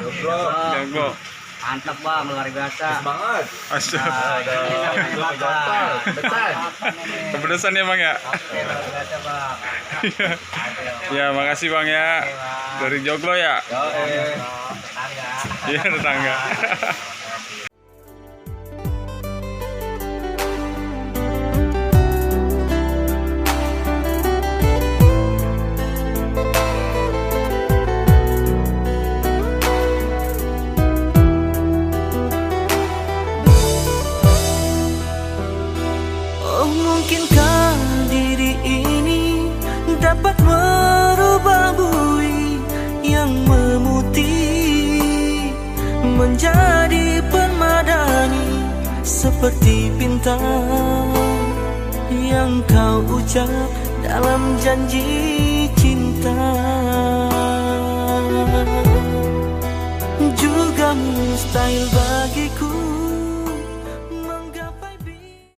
Bang? Joglo. Mantap Bang, luar biasa. Banget. Betul. Kepedesan ya Bang ya? Oke, luar biasa Bang. Ya, makasih Bang ya. Dari Joglo ya? Tetangga. Iya, tetangga. Oh, mungkinkah diri ini dapat merubah bui yang memutih menjadi permadani seperti bintang yang kau ucap dalam janji cinta. Juga mustahil bagiku